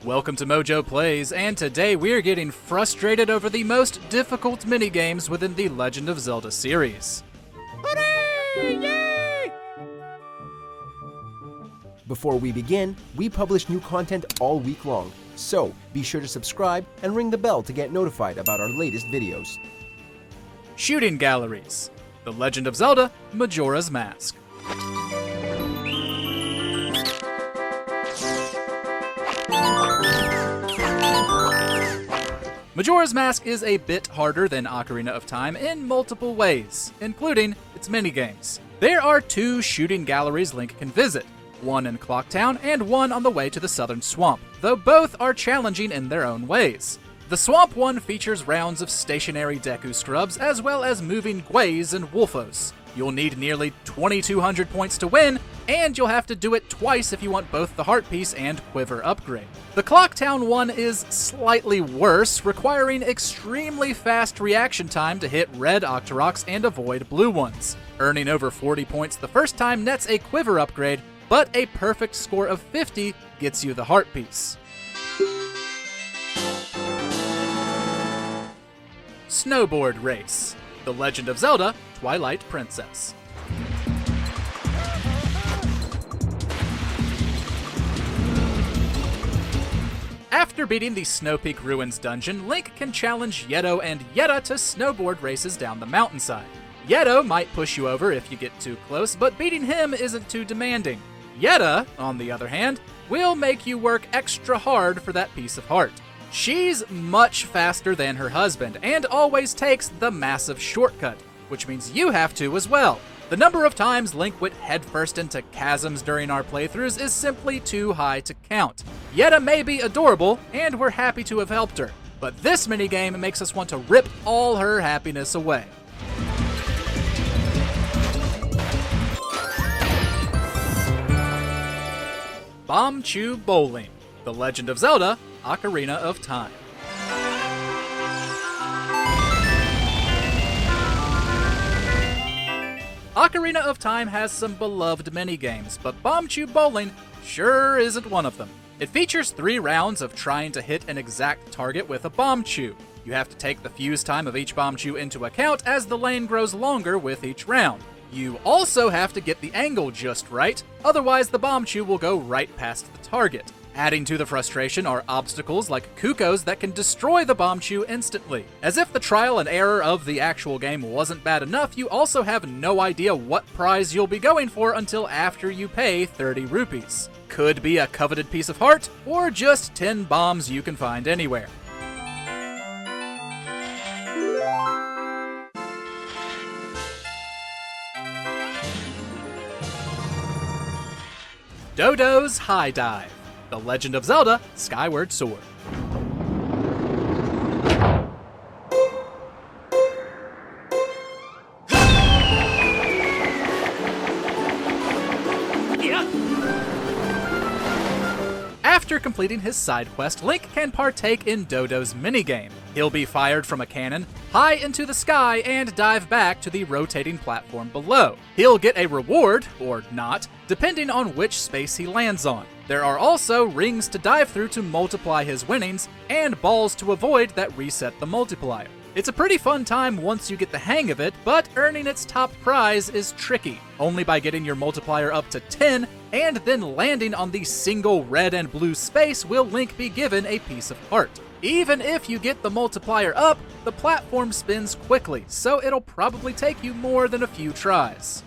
Welcome to MojoPlays, and today we're getting frustrated over the most difficult minigames within the Legend of Zelda series. Hooray! Yay! Before we begin, we publish new content all week long, so be sure to subscribe and ring the bell to get notified about our latest videos. Shooting Galleries. The Legend of Zelda, Majora's Mask. Majora's Mask is a bit harder than Ocarina of Time in multiple ways, including its minigames. There are two shooting galleries Link can visit, one in Clocktown and one on the way to the Southern Swamp, though both are challenging in their own ways. The Swamp one features rounds of stationary Deku Scrubs as well as moving Gways and Wolfos. You'll need nearly 2,200 points to win, and you'll have to do it twice if you want both the Heart Piece and Quiver upgrade. The Clocktown one is slightly worse, requiring extremely fast reaction time to hit red Octoroks and avoid blue ones. Earning over 40 points the first time nets a Quiver upgrade, but a perfect score of 50 gets you the Heart Piece. Snowboard Race. The Legend of Zelda, Twilight Princess. After beating the Snow Peak Ruins dungeon, Link can challenge Yeto and Yetta to snowboard races down the mountainside. Yeto might push you over if you get too close, but beating him isn't too demanding. Yetta, on the other hand, will make you work extra hard for that piece of heart. She's much faster than her husband, and always takes the massive shortcut, which means you have to as well. The number of times Link went headfirst into chasms during our playthroughs is simply too high to count. Yetta may be adorable, and we're happy to have helped her, but this minigame makes us want to rip all her happiness away. Bombchu Bowling. The Legend of Zelda, Ocarina of Time. Ocarina of Time has some beloved minigames, but Bombchu Bowling sure isn't one of them. It features 3 rounds of trying to hit an exact target with a Bombchu. You have to take the fuse time of each Bombchu into account as the lane grows longer with each round. You also have to get the angle just right, otherwise the Bombchu will go right past the target. Adding to the frustration are obstacles like Cuccos that can destroy the Bombchu instantly. As if the trial and error of the actual game wasn't bad enough, you also have no idea what prize you'll be going for until after you pay 30 rupees. Could be a coveted piece of heart, or just 10 bombs you can find anywhere. Dodos High Dive. The Legend of Zelda, Skyward Sword. After completing his side quest, Link can partake in Dodo's minigame. He'll be fired from a cannon high into the sky and dive back to the rotating platform below. He'll get a reward, or not, depending on which space he lands on. There are also rings to dive through to multiply his winnings, and balls to avoid that reset the multiplier. It's a pretty fun time once you get the hang of it, but earning its top prize is tricky. Only by getting your multiplier up to 10, and then landing on the single red and blue space will Link be given a piece of heart. Even if you get the multiplier up, the platform spins quickly, so it'll probably take you more than a few tries.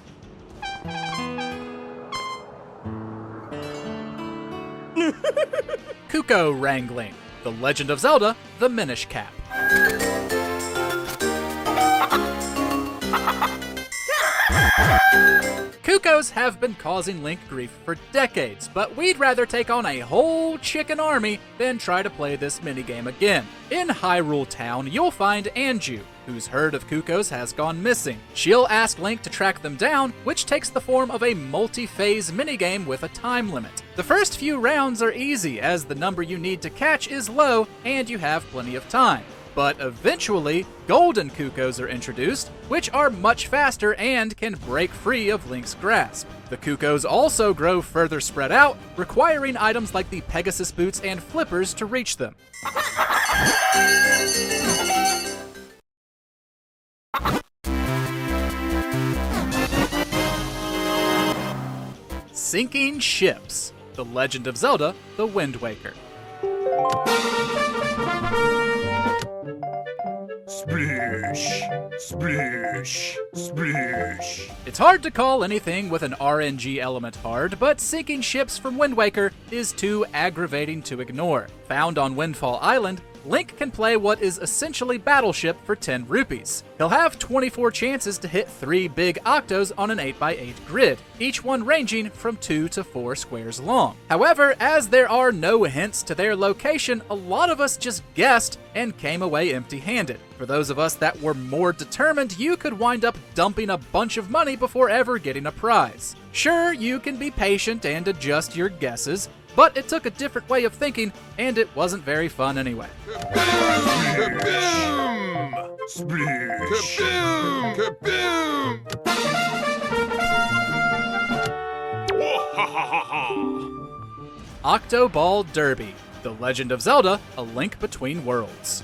Cucko Wrangling. The Legend of Zelda, the Minish Cap. Cuccos have been causing Link grief for decades, but we'd rather take on a whole chicken army than try to play this minigame again. In Hyrule Town, you'll find Anju, whose herd of Cuccos has gone missing. She'll ask Link to track them down, which takes the form of a multi-phase minigame with a time limit. The first few rounds are easy, as the number you need to catch is low and you have plenty of time. But eventually, golden Cuccos are introduced, which are much faster and can break free of Link's grasp. The Cuccos also grow further spread out, requiring items like the Pegasus boots and flippers to reach them. Sinking ships. The Legend of Zelda: The Wind Waker. Splish, splish, splish. It's hard to call anything with an RNG element hard, but sinking ships from Wind Waker is too aggravating to ignore. Found on Windfall Island, Link can play what is essentially Battleship for 10 rupees. He'll have 24 chances to hit 3 big octos on an 8x8 grid, each one ranging from 2 to 4 squares long. However, as there are no hints to their location, a lot of us just guessed and came away empty-handed. For those of us that were more determined, you could wind up dumping a bunch of money before ever getting a prize. Sure, you can be patient and adjust your guesses, but it took a different way of thinking, and it wasn't very fun anyway. Kaboom! Splish! Kaboom! Kaboom! Octoball Derby. The Legend of Zelda: A Link Between Worlds.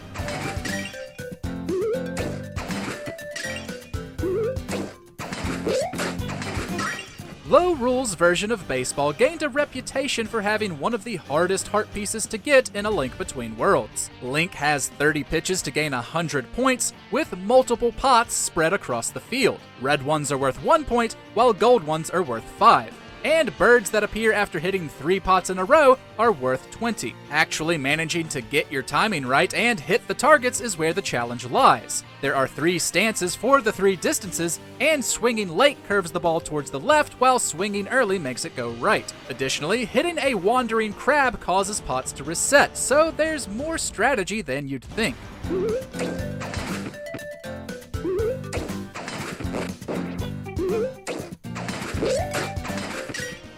Low Rules' version of baseball gained a reputation for having one of the hardest heart pieces to get in A Link Between Worlds. Link has 30 pitches to gain 100 points, with multiple pots spread across the field. Red ones are worth 1 point, while gold ones are worth 5. And birds that appear after hitting 3 pots in a row are worth 20. Actually managing to get your timing right and hit the targets is where the challenge lies. There are 3 stances for the 3 distances, and swinging late curves the ball towards the left, while swinging early makes it go right. Additionally, hitting a wandering crab causes pots to reset, so there's more strategy than you'd think.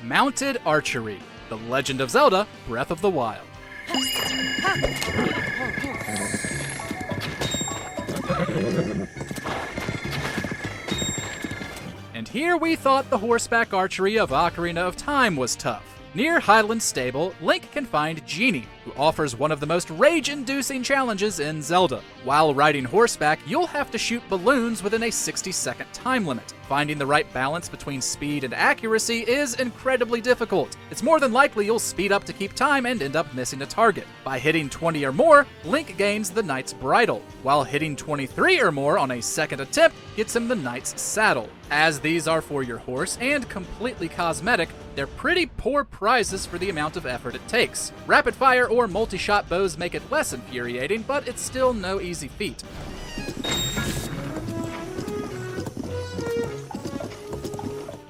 Mounted Archery. The Legend of Zelda: Breath of the Wild. And here we thought the horseback archery of Ocarina of Time was tough. Near Highland Stable, Link can find Genie, who offers one of the most rage-inducing challenges in Zelda. While riding horseback, you'll have to shoot balloons within a 60-second time limit. Finding the right balance between speed and accuracy is incredibly difficult. It's more than likely you'll speed up to keep time and end up missing a target. By hitting 20 or more, Link gains the Knight's Bridle, while hitting 23 or more on a second attempt gets him the Knight's Saddle. As these are for your horse and completely cosmetic, they're pretty poor prizes for the amount of effort it takes. Rapid fire or multi-shot bows make it less infuriating, but it's still no easy feat.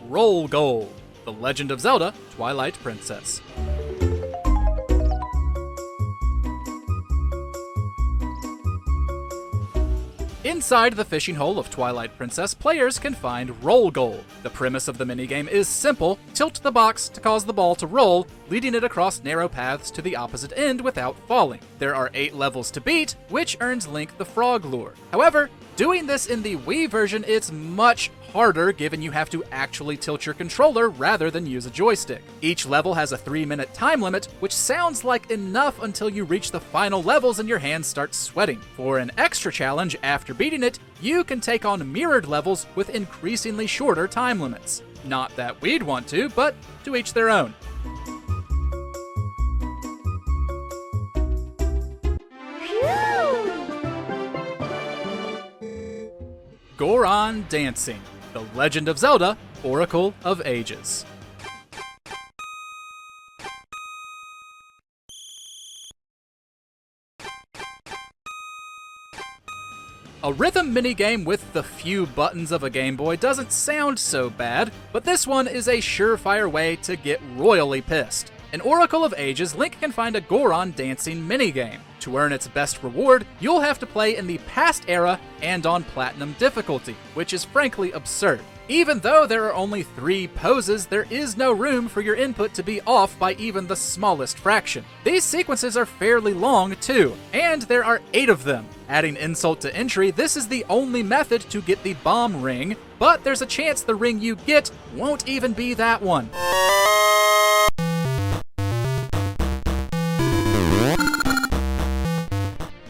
Roll Gold. The Legend of Zelda: Twilight Princess. Inside the fishing hole of Twilight Princess, players can find Roll Gold. The premise of the minigame is simple: tilt the box to cause the ball to roll, leading it across narrow paths to the opposite end without falling. There are 8 levels to beat, which earns Link the Frog Lure. However, doing this in the Wii version, it's much harder given you have to actually tilt your controller rather than use a joystick. Each level has a 3-minute time limit, which sounds like enough until you reach the final levels and your hands start sweating. For an extra challenge after beating it, you can take on mirrored levels with increasingly shorter time limits. Not that we'd want to, but to each their own. Goron Dancing. The Legend of Zelda: Oracle of Ages. A rhythm minigame with the few buttons of a Game Boy doesn't sound so bad, but this one is a surefire way to get royally pissed. In Oracle of Ages, Link can find a Goron Dancing minigame. To earn its best reward, you'll have to play in the past era and on platinum difficulty, which is frankly absurd. Even though there are only 3 poses, there is no room for your input to be off by even the smallest fraction. These sequences are fairly long too, and there are 8 of them. Adding insult to injury, this is the only method to get the bomb ring, but there's a chance the ring you get won't even be that one.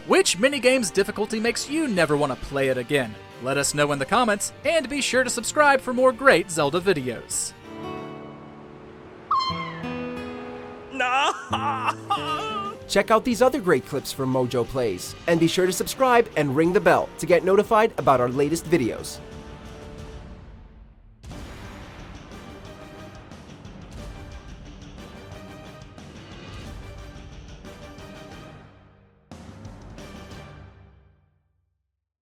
Which minigame's difficulty makes you never want to play it again? Let us know in the comments, and be sure to subscribe for more great Zelda videos. Check out these other great clips from MojoPlays, and be sure to subscribe and ring the bell to get notified about our latest videos.